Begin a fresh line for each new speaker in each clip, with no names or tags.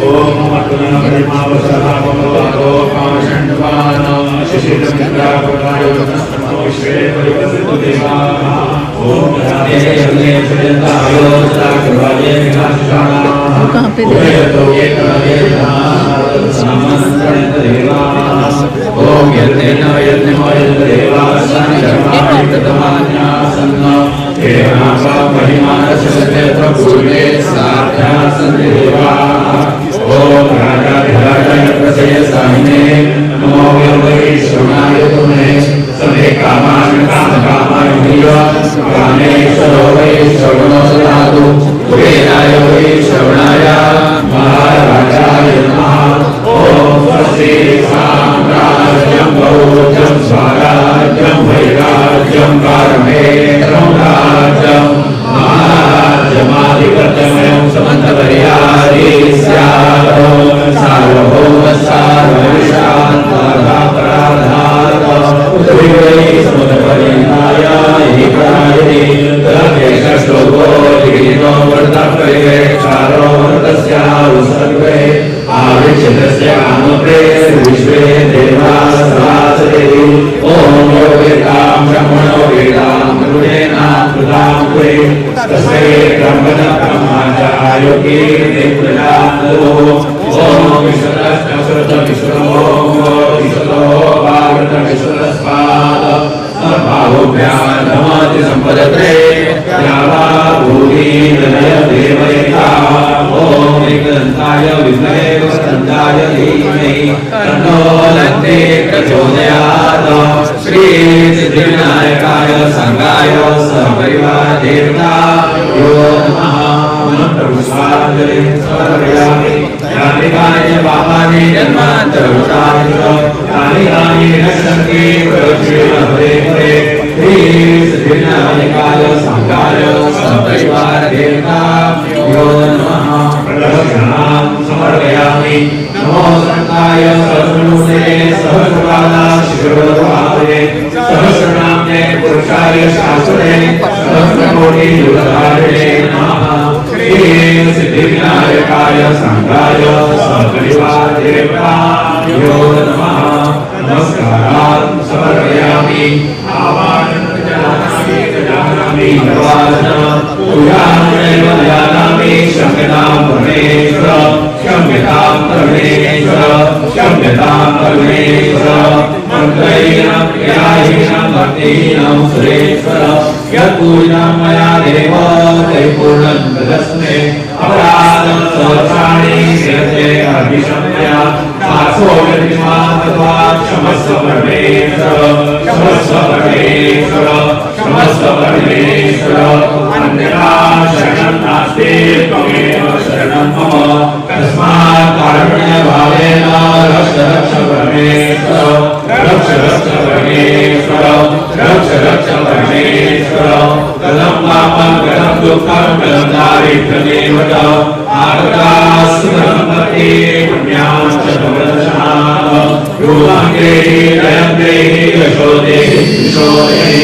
ओम मत्तुना परिमावसरा भगवतो कामषण्डवान शिशिरमिन्द्रावताय नमो विश्वे परिवसितु देवा ओम राधे यज्ञे सुजन्तायो सदाकृवाये विनाशाना
कहाँ पे दे
तो ये करे नामस्मरण देवा ओम यज्ञेन यज्ञमय देवा संकर्माणि ततमान्या सन्नो एवं महिमानस्य पूर्वे साध्या सन्ति देवा ओम राजाधिराजाय प्रसेयसामिने नमो वैष्णवाय तुम्हें समे कामान् कामकामाय कामेश्वरो वै श्रवणो ददातु वेदाय वै श्रवणाय महाराजाय नमः ओम स्वस्ति साम्राज्यं भौज्यं स्वराज्यं वैराज्यं पारमेत्रं राज्यं महाराज्यमाधिपत्यमयं समन्तपर्यादि स्यात् सार्वभौम सार्वशान्तरापराधात् उद्विग्नै समुद्रपर्यन्ताय एकायति तदेकश्लोको लिखितो वर्तप्रेक्षारो वर्तस्यावसर्गे आविच्छिदस्य कामप्रे विश्वे देवाः सदासते ॐ यो वेदां ब्रह्मणो वेदां गुरुणेना कृतां कुरे तस्मै ब्रह्मणब्रह्माचार्योगी प्रजातो ॐ विश्वतश्चक्षुर्विश्वतो विश्वतो वावृतविश्वतस्मात् बाहुभ्यामति सम्पदते यावा भूमि नय देवयता ॐ एकदन्ताय विद्महे वसन्ताय धीमहि तन्नो लक्ष्मी प्रचोदयात् श्री सिद्धिविनायकाय संगाय सपरिवार देवता यो नमः पुष्पाञ्जलि समर्पयामि यानि कानि पापानि जन्मान्तरभूतानि तानि तानि नश्यन्ति प्रदक्षिणं हरे हरे श्री सिद्धिविनायकाय संगाय सपरिवार देवता यो नमः प्रदक्षिणां समर्पयामि नमो संताय सहस्रमूर्ते सहस्रपादा शिवपादे सहस्रनाम्ने पुरुषाय शाश्वते सहस्रकोटियुगधारिणे नमः श्री सिद्धिविनायकाय संगाय सपरिवार देवता यो नमः नमस्कारान् समर्पयामि आवाहनामि गजाननामि नवासनं पूजामेव ध्यानामि शम्यतां परमेश्वर क्षम्यतां परमेश्वर क्षम्यतां परमेश्वर मन्त्रहीनं क्रियाहीनं भक्तिहीनं सुरेश्वर यत्पूर्णं मया देव तैपूर्णं ददस्मे अपराधं सहस्राणि क्रियते अभिशम्य दासो यतिमान् तथा क्षमस्व परमेश्वर क्षमस्व परमेश्वर क्षमस्व परमेश्वर अन्यथा शरणं नास्ति त्वमेव शरणं मम तस्मात् कारुण्यभावेन रक्ष रक्ष परमेश्वर रक्ष रक्ष परमेश्वर रक्ष रक्ष परमेश्वर कलं पापं कलं दुःखं कलं दारिद्र्यमेव च आगतास्सुखसम्पत्ति पुण्याश्च प्रदर्शनात् रूपं देहि जयं देहि यशो देहि यशो देहि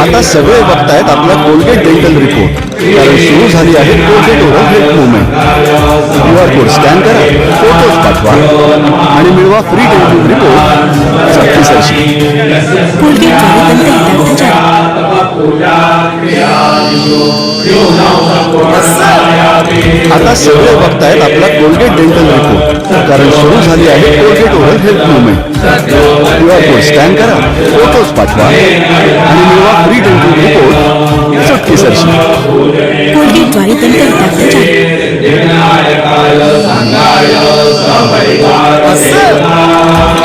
आता सगळे बघतायत आपला कोलगेट डेंटल रिपोर्ट, कारण सुरू झाली आहे Colgate oral health movement. QR code scan करा, फोटोज पाठवा आणि मिळवा फ्री डेंटल रिपोर्ट सक्तीसाठी. आता सगळे बघतायत आपला कोलगेट डेंटल रिपोर्ट, कारण सुरू झाली आहे Colgate oral health movement. QR code scan करा, फोटोज पाठवा आणि मिळवा फ्री डेंटल रिपोर्ट सक्तीसाठी.
कोलगेटद्वारे दंत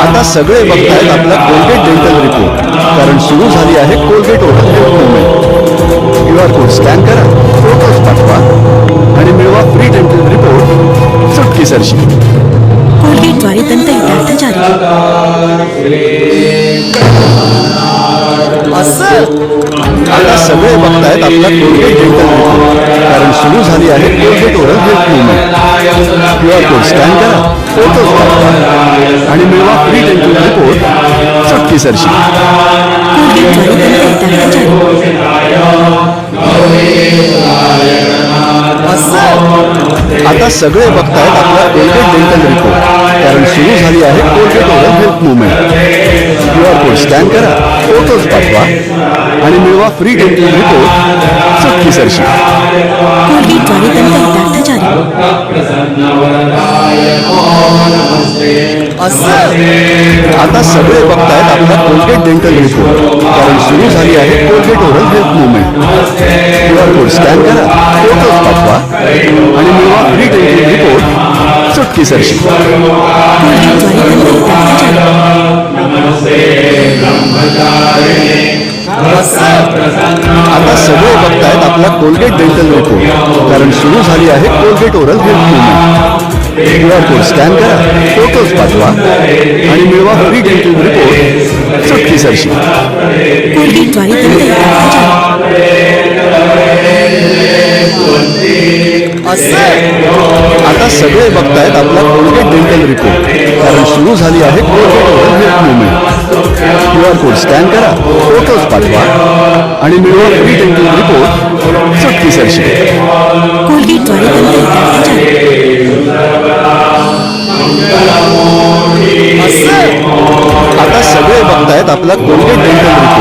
आता सगळे बघतायत आपला कोलगेट डेंटल रिपोर्ट, कारण सुरू झाली आहे Colgate oral health movement. QR code scan करा, फोटोज पाठवा आणि मिळवा फ्री डेंटल रिपोर्ट सक्तीसाठी.
कोलगेटद्वारे दंत जारी.
आता सगळे बघतायत आपला कोलगेट डेंटल रिपोर्ट, कारण सुरू झाली आहे Colgate oral health movement. QR code scan करा, फोटोज पाठवा आणि मिळवा फ्री डेंटल रिपोर्ट सक्तीसाठी. आता सगळे बघतायत आपला कोलगेट डेंटल रिपोर्ट, कारण सुरू झाली आहे Colgate oral health movement. QR code scan करा, फोटोज पाठवा आणि मिळवा फ्री डेंटल रिपोर्ट चुटकीसरशी.
कोलगेटद्वारे दंत हितार्थ जारी.
आता सगळे बघतायत आपला कोलगेट डेंटल रिपोर्ट, कारण सुरू झाली आहे Colgate oral health movement. QR code scan करा, फोटोज पाठवा आणि मिळवा फ्री डेंटल रिपोर्ट चुटकीसरशी.
कोलगेटद्वारे दंत हितार्थ जारी.
आता सगळे बघतायत आपला कोलगेट डेंटल रिपोर्ट, कारण सुरू झाली आहे Colgate oral health movement. QR code scan करा, फोटोज पाठवा आणि मिळवा फ्री डेंटल रिपोर्ट चुटकीसरशी.
कोलगेटद्वारे दंत हितार्थ जारी.
आता सगळे बघतायत आपला कोलगेट डेंटल रिपोर्ट, कारण सुरू झाली आहे Colgate oral health movement. QR code scan करा, फोटोज पाठवा आणि मिळवा फ्री डेंटल रिपोर्ट चुटकीसरशी.
कोलगेटद्वारे दंत हितार्थ जारी.
आता सगळे बघतायत आपला कोलगेट डेंटल रिपोर्ट,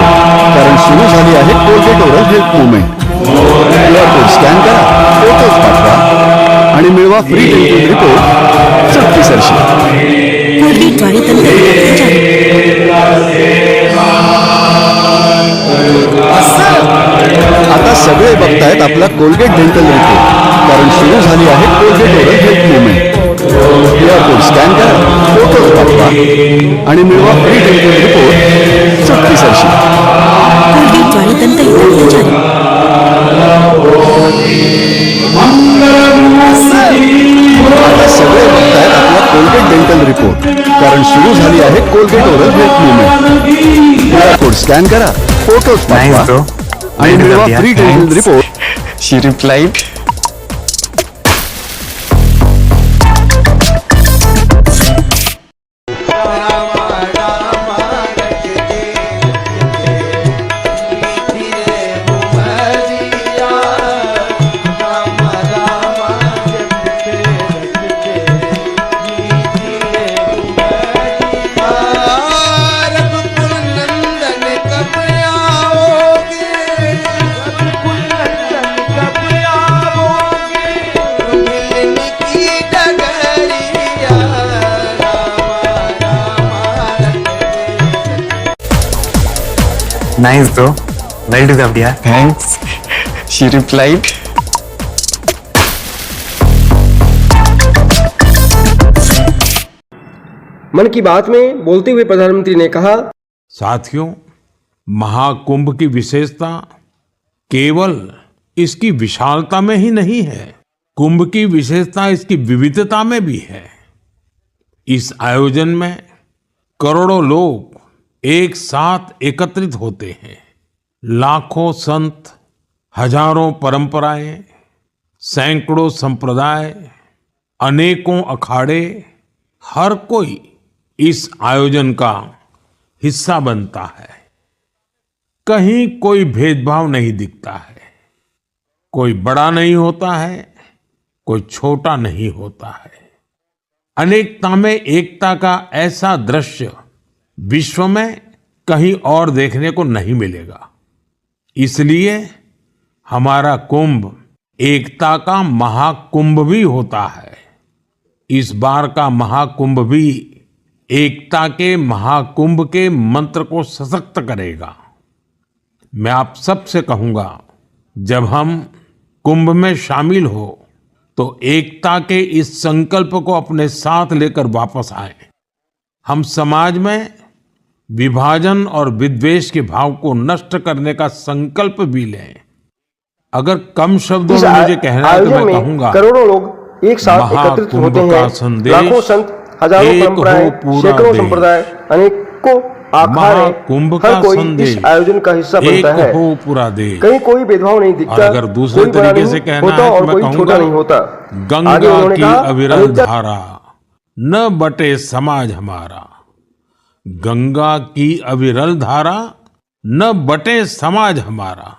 कारण सुरू झाली आहे Colgate oral health movement. QR code scan करा, फोटोज पाठवा आणि मिळवा फ्री डेंटल रिपोर्ट चुटकीसरशी.
कोलगेटद्वारे दंत हितार्थ जारी.
आता सगळे बघतायत आपला कोलगेट डेंटल रिपोर्ट, कारण सुरू झाली आहे Colgate oral health movement. QR code scan करा, फोटोज पाठवा आणि मिळवा फ्री डेंटल रिपोर्ट चुटकीसरशी.
कोलगेटद्वारे दंत हितार्थ जारी.
आता सगळे बघतायत आपला कोलगेट डेंटल रिपोर्ट, कारण सुरू झाली आहे Colgate oral health movement. QR code scan करा, फोटोज पाठवा आणि मिळवा free dental report.
She replied, nice bro, well deserved yaar. Thanks. She replied,
मन की बात में बोलते हुए प्रधानमंत्री ने कहा,
साथियों, महाकुंभ की विशेषता केवल इसकी विशालता में ही नहीं है, कुंभ की विशेषता इसकी विविधता में भी है. इस आयोजन में करोड़ों लोग एक साथ एकत्रित होते हैं. लाखों संत, हजारों परंपराएं, सैकड़ों संप्रदाय, अनेकों अखाड़े, हर कोई इस आयोजन का हिस्सा बनता है. कहीं कोई भेदभाव नहीं दिखता है. कोई बड़ा नहीं होता है, कोई छोटा नहीं होता है. अनेकता में एकता का ऐसा दृश्य विश्व में कहीं और देखने को नहीं मिलेगा. इसलिए हमारा कुंभ एकता का महाकुंभ भी होता है. इस बार का महाकुंभ भी एकता के महाकुंभ के मंत्र को सशक्त करेगा. मैं आप सबसे कहूंगा, जब हम कुंभ में शामिल हो तो एकता के इस संकल्प को अपने साथ लेकर वापस आए. हम समाज में विभाजन और विद्वेष के भाव को नष्ट करने का संकल्प भी लें. अगर कम शब्दों में मुझे कहना है तो मैं कहूंगा,
करोड़ों लोग एक साथ एकत्रित होते हैं. लाखों संत, हजारों परंपराएं, सैकड़ों संप्रदाय, अनेकों अखाड़े, हर कोई इस आयोजन का हिस्सा बनता है.
पूरा देश.
कहीं कोई भेदभाव नहीं दिखता.
अगर दूसरे तरीके से कहना
होता
है तो
और
मैं
कोई छोटा
कहूंगा,
नहीं होता.
गंगा की अविरल धारा न बटे समाज हमारा. गंगा की अविरल धारा न बटे समाज हमारा.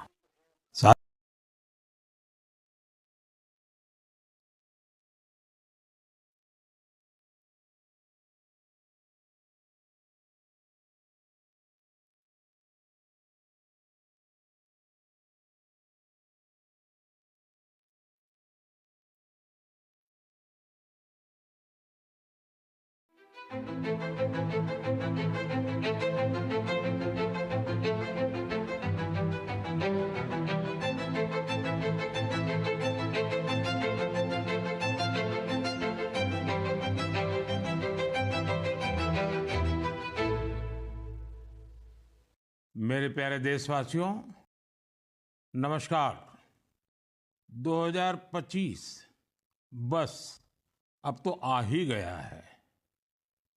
मेरे प्यारे देशवासियों, नमस्कार। 2025 बस अब तो आ ही गया है,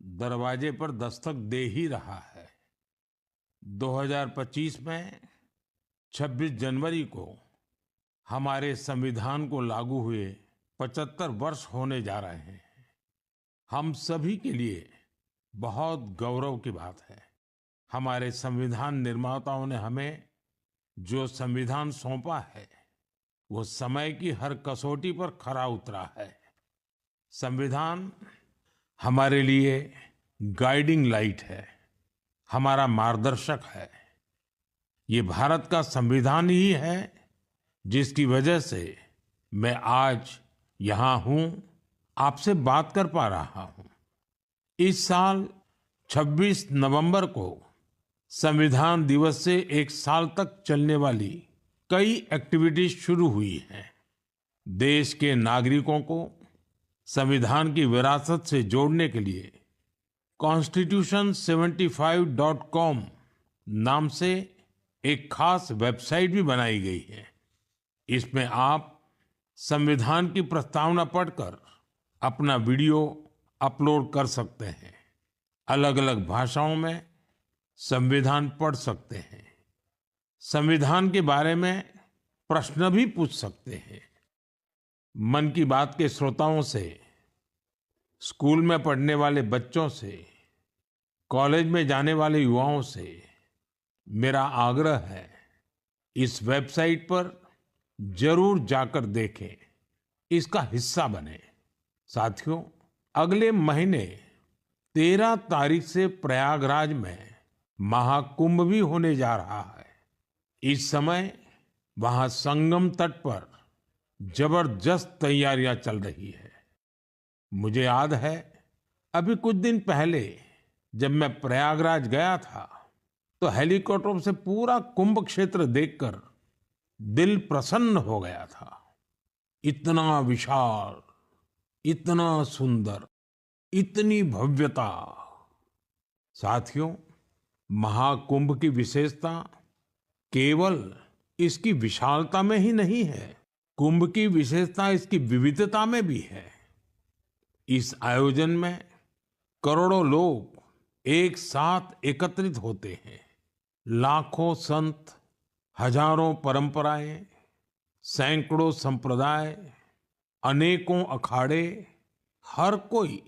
दरवाजे पर दस्तक दे ही रहा है। 2025 में 26 जनवरी को हमारे संविधान को लागू हुए 75 वर्ष होने जा रहे हैं। हम सभी के लिए बहुत गौरव की बात है। हमारे संविधान निर्माताओं ने हमें जो संविधान सौंपा है वो समय की हर कसौटी पर खरा उतरा है। संविधान हमारे लिए गाइडिंग लाइट है, हमारा मार्गदर्शक है। ये भारत का संविधान ही है जिसकी वजह से मैं आज यहाँ हूँ, आपसे बात कर पा रहा हूँ। इस साल 26 नवंबर को संविधान दिवस से एक साल तक चलने वाली कई एक्टिविटीज शुरू हुई हैं। देश के नागरिकों को संविधान की विरासत से जोड़ने के लिए constitution75.com नाम से एक खास वेबसाइट भी बनाई गई है। इसमें आप संविधान की प्रस्तावना पढ़कर अपना वीडियो अपलोड कर सकते हैं। अलग अलग भाषाओं में संविधान पढ़ सकते हैं। संविधान के बारे में प्रश्न भी पूछ सकते हैं। मन की बात के श्रोताओं से, स्कूल में पढ़ने वाले बच्चों से, कॉलेज में जाने वाले युवाओं से मेरा आग्रह है, इस वेबसाइट पर जरूर जाकर देखें, इसका हिस्सा बने। साथियों, अगले महीने 13 तारीख से प्रयागराज में महाकुंभ भी होने जा रहा है। इस समय वहां संगम तट पर जबरदस्त तैयारियां चल रही है। मुझे याद है, अभी कुछ दिन पहले जब मैं प्रयागराज गया था तो हेलीकॉप्टर से पूरा कुंभ क्षेत्र देखकर दिल प्रसन्न हो गया था। इतना विशाल, इतना सुंदर, इतनी भव्यता। साथियों, महाकुंभ की विशेषता केवल इसकी विशालता में ही नहीं है, कुंभ की विशेषता इसकी विविधता में भी है। इस आयोजन में करोड़ों लोग एक साथ एकत्रित होते हैं। लाखों संत, हजारों परंपराएं, सैकड़ों संप्रदाय, अनेकों अखाड़े, हर कोई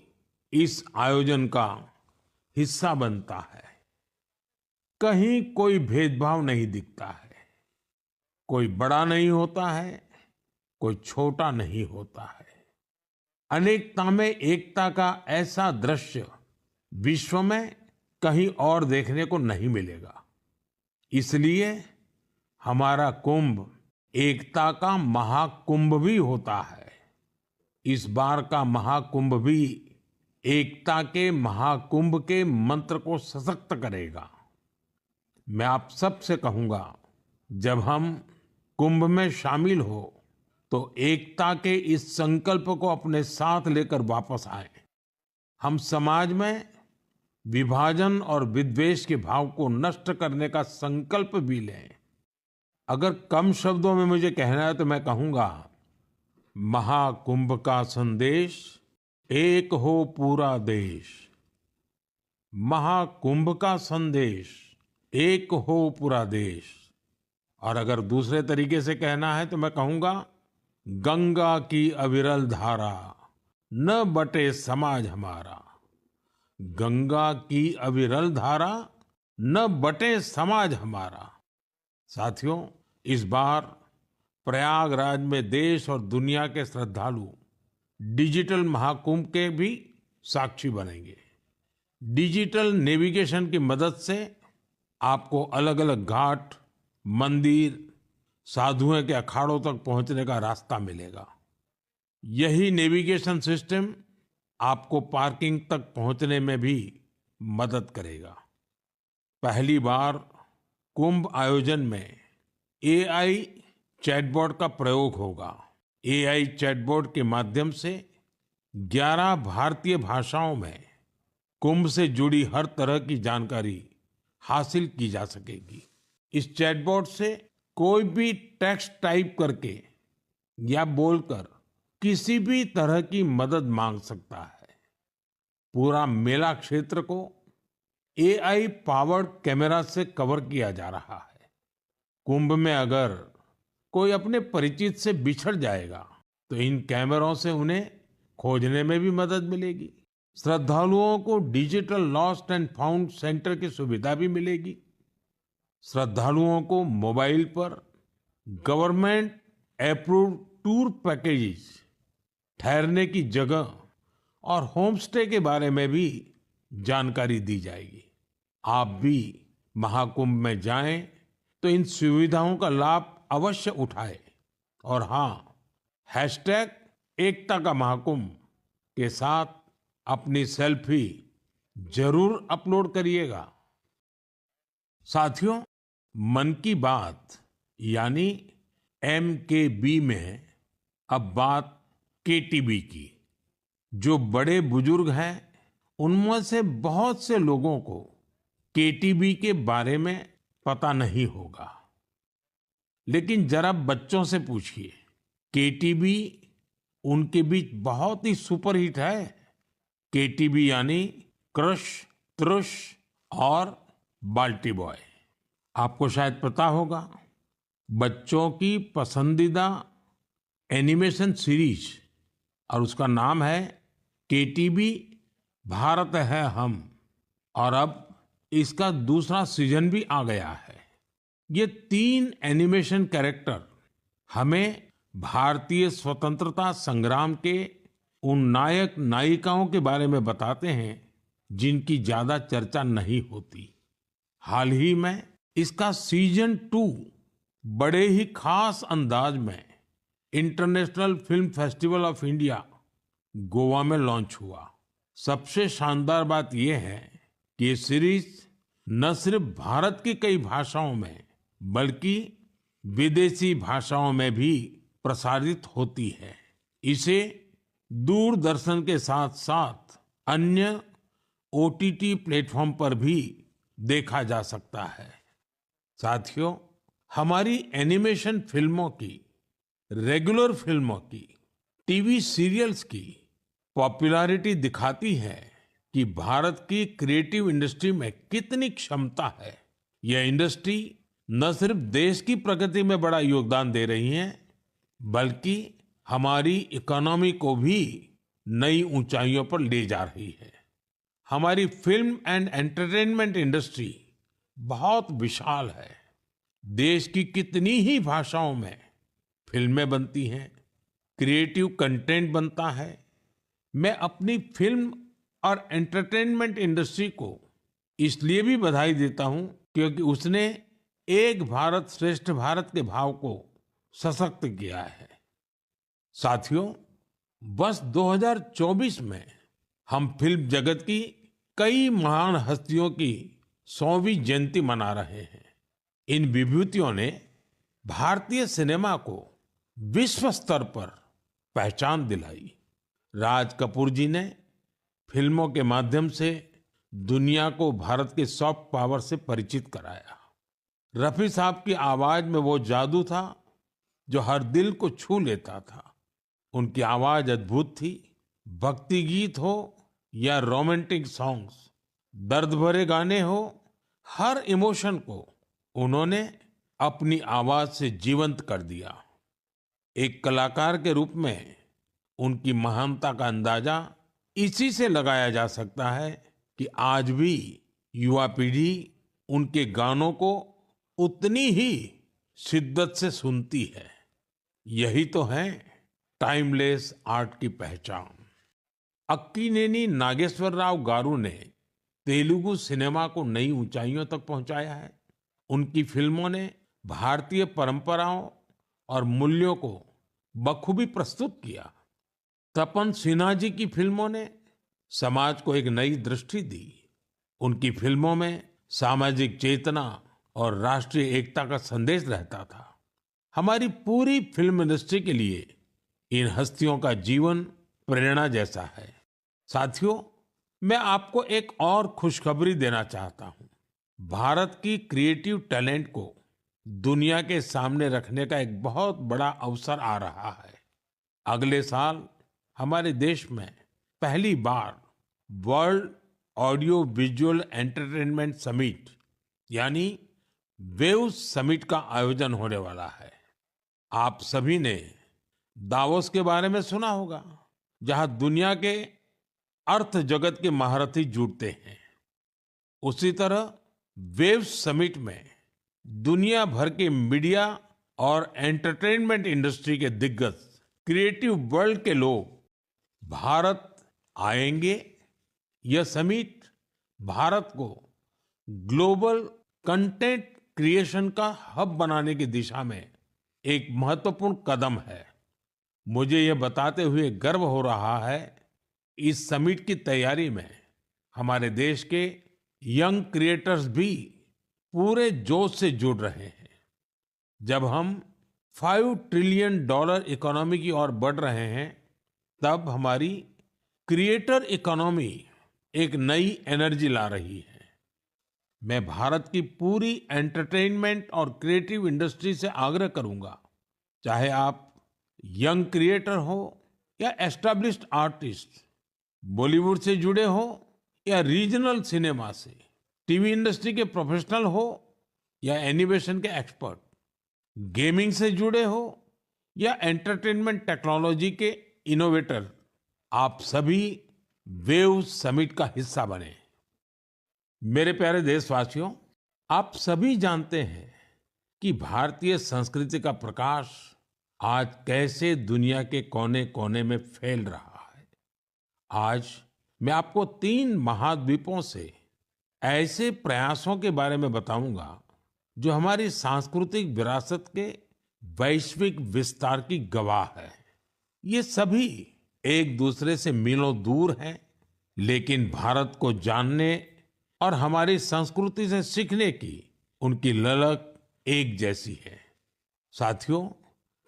इस आयोजन का हिस्सा बनता है। कहीं कोई भेदभाव नहीं दिखता है। कोई बड़ा नहीं होता है, कोई छोटा नहीं होता है। अनेकता में एकता का ऐसा दृश्य विश्व में कहीं और देखने को नहीं मिलेगा। इसलिए हमारा कुंभ एकता का महाकुंभ भी होता है। इस बार का महाकुंभ भी एकता के महाकुंभ के मंत्र को सशक्त करेगा। मैं आप सबसे कहूंगा, जब हम कुंभ में शामिल हो तो एकता के इस संकल्प को अपने साथ लेकर वापस आए। हम समाज में विभाजन और विद्वेष के भाव को नष्ट करने का संकल्प भी लें। अगर कम शब्दों में मुझे कहना है तो मैं कहूंगा, महाकुंभ का संदेश, एक हो पूरा देश। महाकुंभ का संदेश, एक हो पूरा देश। और अगर दूसरे तरीके से कहना है तो मैं कहूंगा, गंगा की अविरल धारा, न बटे समाज हमारा। गंगा की अविरल धारा, न बटे समाज हमारा। साथियों, इस बार प्रयागराज में देश और दुनिया के श्रद्धालु डिजिटल महाकुंभ के भी साक्षी बनेंगे। डिजिटल नेविगेशन की मदद से आपको अलग अलग घाट, मंदिर, साधुओं के अखाड़ों तक पहुंचने का रास्ता मिलेगा। यही नेविगेशन सिस्टम आपको पार्किंग तक पहुंचने में भी मदद करेगा। पहली बार कुंभ आयोजन में एआई चैटबॉट का प्रयोग होगा। एआई चैटबॉट के माध्यम से 11 भारतीय भाषाओं में कुंभ से जुड़ी हर तरह की जानकारी हासिल की जा सकेगी। इस चैटबॉट से कोई भी टेक्स्ट टाइप करके या बोलकर किसी भी तरह की मदद मांग सकता है। पूरा मेला क्षेत्र को एआई पावर्ड कैमरा से कवर किया जा रहा है। कुंभ में अगर कोई अपने परिचित से बिछड़ जाएगा तो इन कैमरों से उन्हें खोजने में भी मदद मिलेगी। श्रद्धालुओं को digital lost and found centre की सुविधा भी मिलेगी। श्रद्धालुओं को मोबाइल पर गवर्नमेंट अप्रूव्ड टूर पैकेजेस, ठहरने की जगह और होम स्टे के बारे में भी जानकारी दी जाएगी। आप भी महाकुंभ में जाएं तो इन सुविधाओं का लाभ अवश्य उठाएं। और हाँ, #एकता का महाकुंभ के साथ अपनी सेल्फी जरूर अपलोड करिएगा। साथियों, मन की बात यानी MKB में अब बात KTB की। जो बड़े बुजुर्ग हैं उनमें से बहुत से लोगों को KTB के बारे में पता नहीं होगा, लेकिन जरा बच्चों से पूछिए। KTB उनके बीच बहुत ही सुपरहिट है। KTB यानी क्रश, त्रुश और बाल्टी बॉय। आपको शायद पता होगा, बच्चों की पसंदीदा एनिमेशन सीरीज और उसका नाम है KTB भारत है हम। और अब इसका दूसरा सीजन भी आ गया है। ये 3 एनिमेशन कैरेक्टर हमें भारतीय स्वतंत्रता संग्राम के उन नायक नायिकाओं के बारे में बताते हैं जिनकी ज्यादा चर्चा नहीं होती। हाल ही में इसका सीजन 2 बड़े ही खास अंदाज में international film festival of India Goa में लॉन्च हुआ। सबसे शानदार बात यह है कि ये सीरीज न सिर्फ भारत की कई भाषाओं में बल्कि विदेशी भाषाओं में भी प्रसारित होती है। इसे दूरदर्शन के साथ साथ अन्य OTT प्लेटफॉर्म पर भी देखा जा सकता है। साथियों, हमारी एनिमेशन फिल्मों की, रेगुलर फिल्मों की, टीवी सीरियल्स की पॉपुलैरिटी दिखाती है कि भारत की क्रिएटिव इंडस्ट्री में कितनी क्षमता है। यह इंडस्ट्री न सिर्फ देश की प्रगति में बड़ा योगदान दे रही है, बल्कि हमारी इकोनॉमी को भी नई ऊंचाइयों पर ले जा रही है। हमारी फिल्म एंड एंटरटेनमेंट इंडस्ट्री बहुत विशाल है। देश की कितनी ही भाषाओं में फिल्में बनती हैं, क्रिएटिव कंटेंट बनता है। मैं अपनी फिल्म और एंटरटेनमेंट इंडस्ट्री को इसलिए भी बधाई देता हूं क्योंकि उसने एक भारत श्रेष्ठ भारत के भाव को सशक्त किया है। साथियों, वर्ष 2024 में हम फिल्म जगत की कई महान हस्तियों की 100वीं जयंती मना रहे हैं। इन विभूतियों ने भारतीय सिनेमा को विश्व स्तर पर पहचान दिलाई। राज कपूर जी ने फिल्मों के माध्यम से दुनिया को भारत के सॉफ्ट पावर से परिचित कराया। रफी साहब की आवाज में वो जादू था जो हर दिल को छू लेता था। उनकी आवाज अद्भुत थी। भक्ति गीत हो या रोमांटिक सॉन्ग्स, दर्द भरे गाने हो, हर इमोशन को उन्होंने अपनी आवाज से जीवंत कर दिया। एक कलाकार के रूप में उनकी महानता का अंदाजा इसी से लगाया जा सकता है कि आज भी युवा पीढ़ी उनके गानों को उतनी ही शिद्दत से सुनती है। यही तो है टाइमलेस आर्ट की पहचान। अक्कीनेनी नागेश्वर राव गारू ने तेलुगु सिनेमा को नई ऊंचाइयों तक पहुंचाया है। उनकी फिल्मों ने भारतीय परंपराओं और मूल्यों को बखूबी प्रस्तुत किया। तपन सिन्हा जी की फिल्मों ने समाज को एक नई दृष्टि दी। उनकी फिल्मों में सामाजिक चेतना और राष्ट्रीय एकता का संदेश रहता था। हमारी पूरी फिल्म इंडस्ट्री के लिए इन हस्तियों का जीवन प्रेरणा जैसा है। साथियों, मैं आपको एक और खुशखबरी देना चाहता हूं। भारत की क्रिएटिव टैलेंट को दुनिया के सामने रखने का एक बहुत बड़ा अवसर आ रहा है। अगले साल हमारे देश में पहली बार world audio visual entertainment summit यानी वेव्स समिट का आयोजन होने वाला है। आप सभी ने दावोस के बारे में सुना होगा, जहां दुनिया के अर्थ जगत के महारथी जुटते हैं। उसी तरह वेव्स समिट में दुनिया भर के मीडिया और एंटरटेनमेंट इंडस्ट्री के दिग्गज क्रिएटिव वर्ल्ड के लोग भारत आएंगे। यह समिट भारत को ग्लोबल कंटेंट क्रिएशन का हब बनाने की दिशा में एक महत्वपूर्ण कदम है। मुझे यह बताते हुए गर्व हो रहा है, इस समिट की तैयारी में हमारे देश के यंग क्रिएटर्स भी पूरे जोश से जुड़ रहे हैं। जब हम $5 ट्रिलियन इकोनॉमी की ओर बढ़ रहे हैं, तब हमारी क्रिएटर इकोनॉमी एक नई एनर्जी ला रही है। मैं भारत की पूरी एंटरटेनमेंट और क्रिएटिव इंडस्ट्री से आग्रह करूंगा, चाहे आप यंग क्रिएटर हो या एस्टैब्लिश्ड आर्टिस्ट, बॉलीवुड से जुड़े हो या रीजनल सिनेमा से, टीवी इंडस्ट्री के प्रोफेशनल हो या एनिमेशन के एक्सपर्ट, गेमिंग से जुड़े हो या एंटरटेनमेंट टेक्नोलॉजी के इनोवेटर, आप सभी वेव समिट का हिस्सा बने। मेरे प्यारे देशवासियों, आप सभी जानते हैं कि भारतीय संस्कृति का प्रकाश आज कैसे दुनिया के कोने कोने में फैल रहा है। आज मैं आपको 3 महाद्वीपों से ऐसे प्रयासों के बारे में बताऊंगा जो हमारी सांस्कृतिक विरासत के वैश्विक विस्तार की गवाह है। ये सभी एक दूसरे से मीलों दूर हैं, लेकिन भारत को जानने और हमारी संस्कृति से सीखने की उनकी ललक एक जैसी है। साथियों,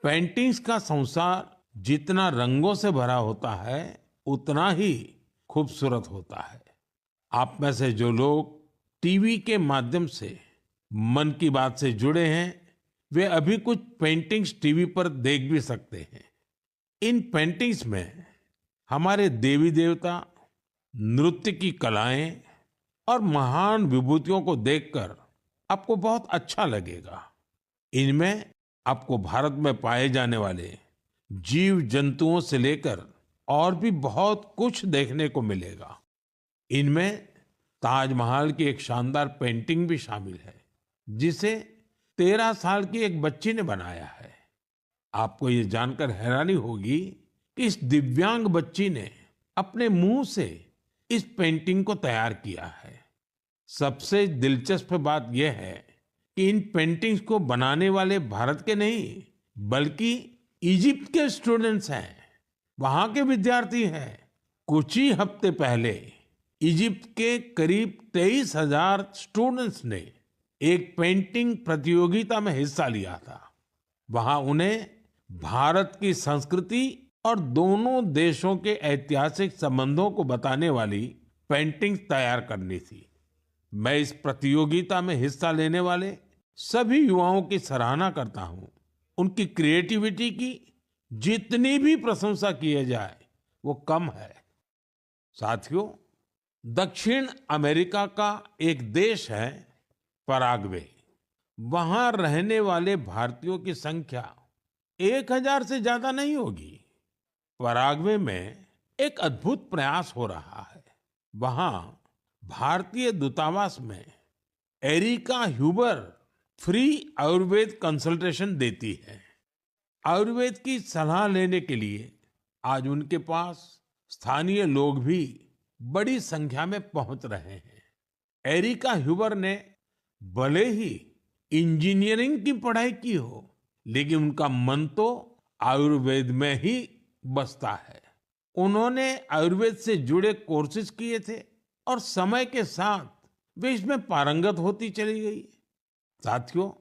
पेंटिंग्स का संसार जितना रंगों से भरा होता है, उतना ही खूबसूरत होता है। आप में से जो लोग टीवी के माध्यम से मन की बात से जुड़े हैं, वे अभी कुछ पेंटिंग्स टीवी पर देख भी सकते हैं। इन पेंटिंग्स में हमारे देवी देवता, नृत्य की कलाएं और महान विभूतियों को देखकर आपको बहुत अच्छा लगेगा। इनमें आपको भारत में पाए जाने वाले जीव जंतुओं से लेकर और भी बहुत कुछ देखने को मिलेगा। इनमें ताजमहल की एक शानदार पेंटिंग भी शामिल है, जिसे 13 साल की एक बच्ची ने बनाया है। आपको ये जानकर हैरानी होगी कि इस दिव्यांग बच्ची ने अपने मुंह से इस पेंटिंग को तैयार किया है। सबसे दिलचस्प बात यह है कि इन पेंटिंग्स को बनाने वाले भारत के नहीं, बल्कि इजिप्ट के स्टूडेंट्स हैं, वहां के विद्यार्थी हैं। कुछ ही हफ्ते पहले इजिप्ट के करीब 23,000 स्टूडेंट्स ने एक पेंटिंग प्रतियोगिता में हिस्सा लिया था। वहां उन्हें भारत की संस्कृति और दोनों देशों के ऐतिहासिक संबंधों को बताने वाली पेंटिंग तैयार करनी थी। मैं इस प्रतियोगिता में हिस्सा लेने वाले सभी युवाओं की सराहना करता हूं। उनकी क्रिएटिविटी की जितनी भी प्रशंसा की जाए वो कम है। साथियों, दक्षिण अमेरिका का एक देश है पराग्वे। वहां रहने वाले भारतीयों की संख्या 1000 से ज्यादा नहीं होगी। पराग्वे में एक अद्भुत प्रयास हो रहा है। वहां भारतीय दूतावास में Erica Huber free Ayurveda consultation देती है। आयुर्वेद की सलाह लेने के लिए आज उनके पास स्थानीय लोग भी बड़ी संख्या में पहुंच रहे हैं। एरिका ह्यूबर ने भले ही इंजीनियरिंग की पढ़ाई की हो, लेकिन उनका मन तो आयुर्वेद में ही बसता है। उन्होंने आयुर्वेद से जुड़े कोर्सेज किए थे और समय के साथ वे इसमें पारंगत होती चली गई। साथियों,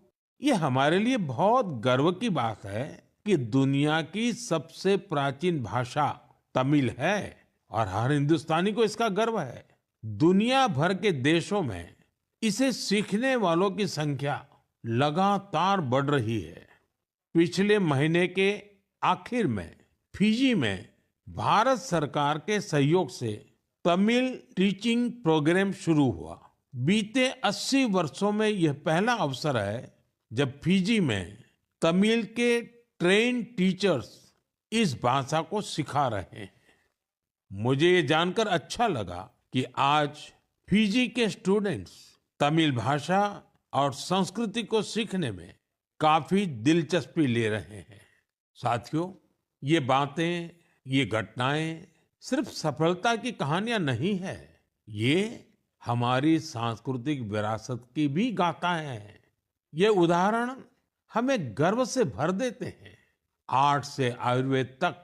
ये हमारे लिए बहुत गर्व की बात है कि दुनिया की सबसे प्राचीन भाषा तमिल है और हर हिंदुस्तानी को इसका गर्व है। दुनिया भर के देशों में इसे सीखने वालों की संख्या लगातार बढ़ रही है। पिछले महीने के आखिर में फिजी में भारत सरकार के सहयोग से तमिल टीचिंग प्रोग्राम शुरू हुआ। बीते 80 वर्षों में यह पहला अवसर है जब फिजी में तमिल के ट्रेन टीचर्स इस भाषा को सिखा रहे हैं। मुझे ये जानकर अच्छा लगा कि आज फिजी के स्टूडेंट्स तमिल भाषा और संस्कृति को सीखने में काफी दिलचस्पी ले रहे हैं। साथियों, ये बातें, ये घटनाएं सिर्फ सफलता की कहानियां नहीं है, ये हमारी सांस्कृतिक विरासत की भी गाथाएं हैं। ये उदाहरण हमें गर्व से भर देते हैं। आर्ट से आयुर्वेद तक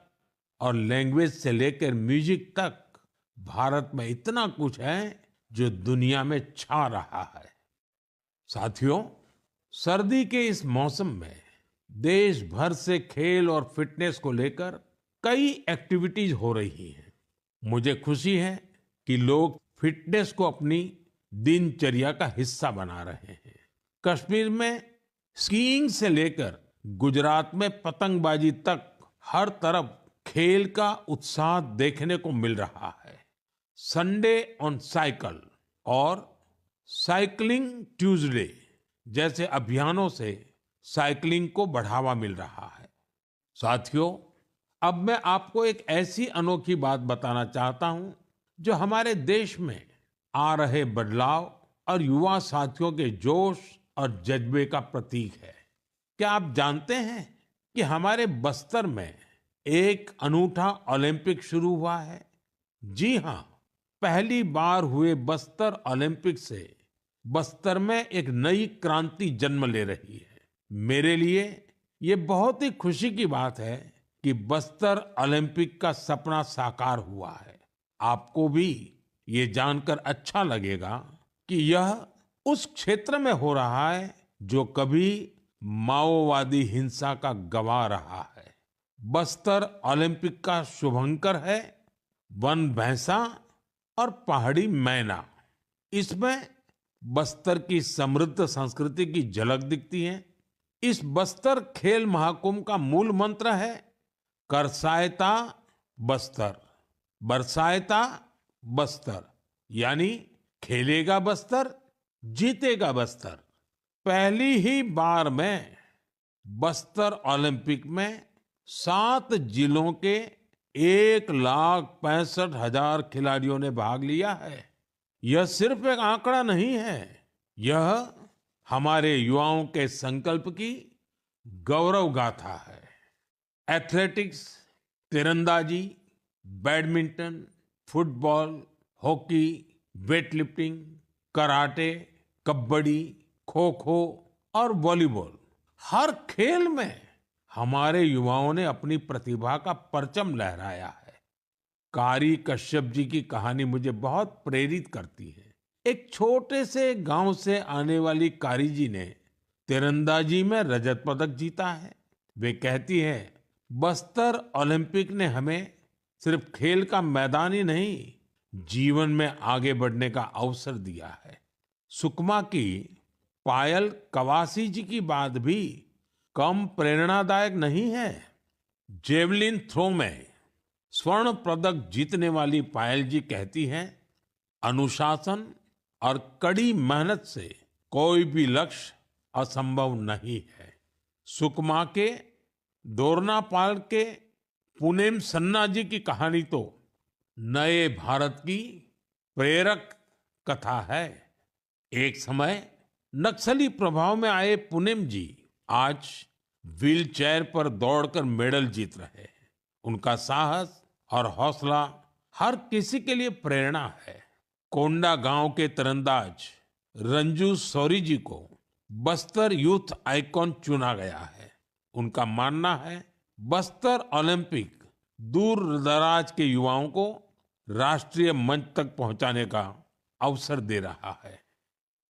और लैंग्वेज से लेकर म्यूजिक तक भारत में इतना कुछ है जो दुनिया में छा रहा है। साथियों, सर्दी के इस मौसम में देश भर से खेल और फिटनेस को लेकर कई एक्टिविटीज हो रही हैं। मुझे खुशी है कि लोग फिटनेस को अपनी दिनचर्या का हिस्सा बना रहे हैं। कश्मीर में स्कीइंग से लेकर गुजरात में पतंगबाजी तक हर तरफ खेल का उत्साह देखने को मिल रहा है। संडे ऑन साइकिल और साइकिलिंग ट्यूसडे जैसे अभियानों से साइकिलिंग को बढ़ावा मिल रहा है। साथियों, अब मैं आपको एक ऐसी अनोखी बात बताना चाहता हूं जो हमारे देश में आ रहे बदलाव और युवा साथियों के जोश और जज्बे का प्रतीक है। क्या आप जानते हैं कि हमारे बस्तर में एक अनूठा ओलंपिक शुरू हुआ है? जी हाँ, पहली बार हुए बस्तर ओलंपिक से बस्तर में एक नई क्रांति जन्म ले रही है। मेरे लिए ये बहुत ही खुशी की बात है कि बस्तर ओलंपिक का सपना साकार हुआ है। आपको भी ये जानकर अच्छा लगेगा कि यह उस क्षेत्र में हो रहा है जो कभी माओवादी हिंसा का गवाह रहा है। बस्तर ओलंपिक का शुभंकर है वन भैंसा और पहाड़ी मैना। इसमें बस्तर की समृद्ध संस्कृति की झलक दिखती है। इस बस्तर खेल महाकुंभ का मूल मंत्र है करसायता बस्तर, बरसायता बस्तर, यानी खेलेगा बस्तर, जीतेगा बस्तर। पहली ही बार में बस्तर ओलंपिक में 7 जिलों के 1,65,000 खिलाड़ियों ने भाग लिया है। यह सिर्फ एक आंकड़ा नहीं है, यह हमारे युवाओं के संकल्प की गौरव गाथा है। एथलेटिक्स, तीरंदाजी, badminton, football, hockey, weightlifting, karate, kabaddi, kho kho और वॉलीबॉल, हर खेल में हमारे युवाओं ने अपनी प्रतिभा का परचम लहराया है। कारी कश्यप जी की कहानी मुझे बहुत प्रेरित करती है। एक छोटे से गांव से आने वाली कारी जी ने तीरंदाजी में रजत पदक जीता है। वे कहती है, बस्तर ओलंपिक ने हमें सिर्फ खेल का मैदान ही नहीं, जीवन में आगे बढ़ने का अवसर दिया है। सुकमा की पायल कवासी जी की बात भी कम प्रेरणादायक नहीं है। जेवलिन थ्रो में स्वर्ण पदक जीतने वाली पायल जी कहती हैं, अनुशासन और कड़ी मेहनत से कोई भी लक्ष्य असंभव नहीं है। सुकमा के दोरनापाल के पुनेम सन्ना जी की कहानी तो नए भारत की प्रेरक कथा है। एक समय नक्सली प्रभाव में आए पुनेम जी आज व्हीलचेयर पर दौड़कर मेडल जीत रहे हैं। उनका साहस और हौसला हर किसी के लिए प्रेरणा है। कोंडा गांव के तीरंदाज रंजू सौरी जी को बस्तर यूथ आइकॉन चुना गया है। उनका मानना है बस्तर ओलंपिक दूर दराज के युवाओं को राष्ट्रीय मंच तक पहुंचाने का अवसर दे रहा है।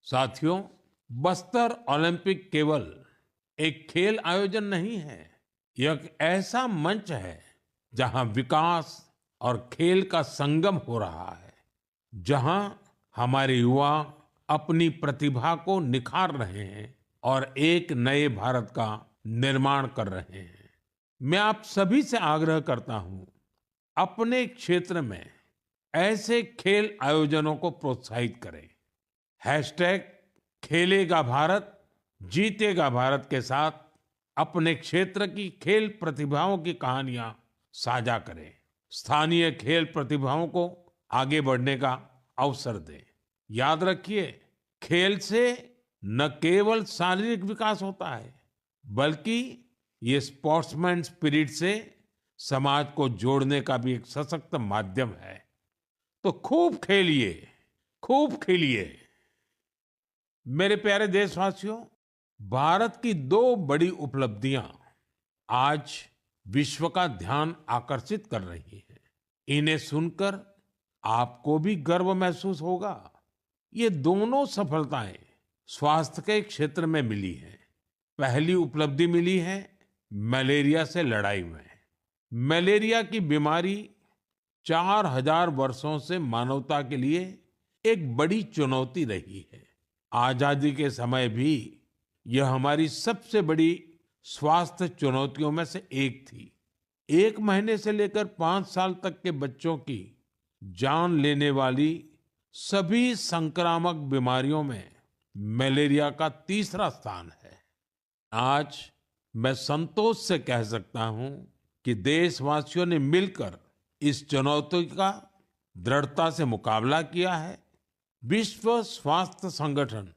साथियों, बस्तर ओलंपिक केवल एक खेल आयोजन नहीं है, यह एक ऐसा मंच है जहां विकास और खेल का संगम हो रहा है, जहां हमारे युवा अपनी प्रतिभा को निखार रहे हैं और एक नए भारत का निर्माण कर रहे हैं। मैं आप सभी से आग्रह करता हूं, अपने क्षेत्र में ऐसे खेल आयोजनों को प्रोत्साहित करें। हैशटैग खेलेगा भारत जीतेगा भारत के साथ अपने क्षेत्र की खेल प्रतिभाओं की कहानियां साझा करें। स्थानीय खेल प्रतिभाओं को आगे बढ़ने का अवसर दें। याद रखिए, खेल से न केवल शारीरिक विकास होता है, बल्कि ये स्पोर्ट्समैन स्पिरिट से समाज को जोड़ने का भी एक सशक्त माध्यम है। तो खूब खेलिए, खूब खेलिए। मेरे प्यारे देशवासियों, भारत की 2 बड़ी उपलब्धियां आज विश्व का ध्यान आकर्षित कर रही हैं। इन्हें सुनकर आपको भी गर्व महसूस होगा। ये दोनों सफलताएं स्वास्थ्य के क्षेत्र में मिली हैं। पहली उपलब्धि मिली है मलेरिया से लड़ाई में। मलेरिया की बीमारी 4000 वर्षों से मानवता के लिए एक बड़ी चुनौती रही है। आजादी के समय भी यह हमारी सबसे बड़ी स्वास्थ्य चुनौतियों में से एक थी। 1 महीने से लेकर 5 साल तक के बच्चों की जान लेने वाली सभी संक्रामक बीमारियों में मलेरिया का तीसरा स्थान है। आज मैं संतोष से कह सकता हूं कि देशवासियों ने मिलकर इस चुनौती का दृढ़ता से मुकाबला किया है। विश्व स्वास्थ्य संगठन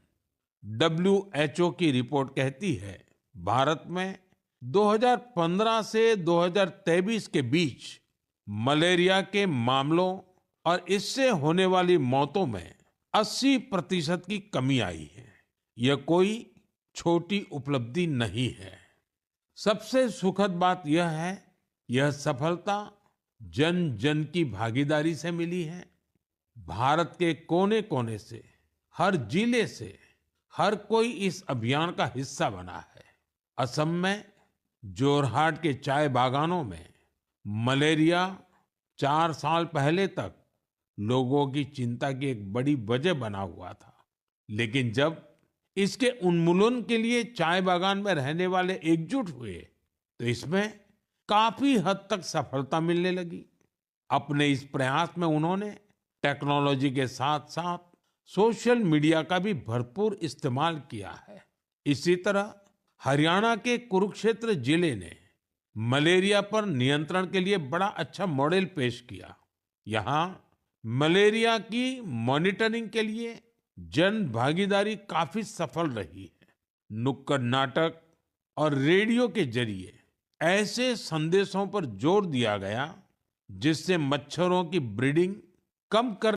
WHO की रिपोर्ट कहती है, भारत में 2015 से 2023 के बीच मलेरिया के मामलों और इससे होने वाली मौतों में 80% की कमी आई है। यह कोई छोटी उपलब्धि नहीं है। सबसे सुखद बात यह है, यह सफलता जन जन की भागीदारी से मिली है। भारत के कोने कोने से, हर जिले से हर कोई इस अभियान का हिस्सा बना है। असम में जोरहाट के चाय बागानों में मलेरिया 4 साल पहले तक लोगों की चिंता की एक बड़ी वजह बना हुआ था, लेकिन जब इसके उन्मूलन के लिए चाय बागान में रहने वाले एकजुट हुए तो इसमें काफी हद तक सफलता मिलने लगी। अपने इस प्रयास में उन्होंने टेक्नोलॉजी के साथ साथ सोशल मीडिया का भी भरपूर इस्तेमाल किया है। इसी तरह हरियाणा के कुरुक्षेत्र जिले ने मलेरिया पर नियंत्रण के लिए बड़ा अच्छा मॉडल पेश किया। यहाँ मलेरिया की मॉनिटरिंग के लिए जन भागीदारी काफी सफल रही है। नुक्कड़ नाटक और रेडियो के जरिए ऐसे संदेशों पर जोर दिया गया जिससे मच्छरों की ब्रीडिंग कम कर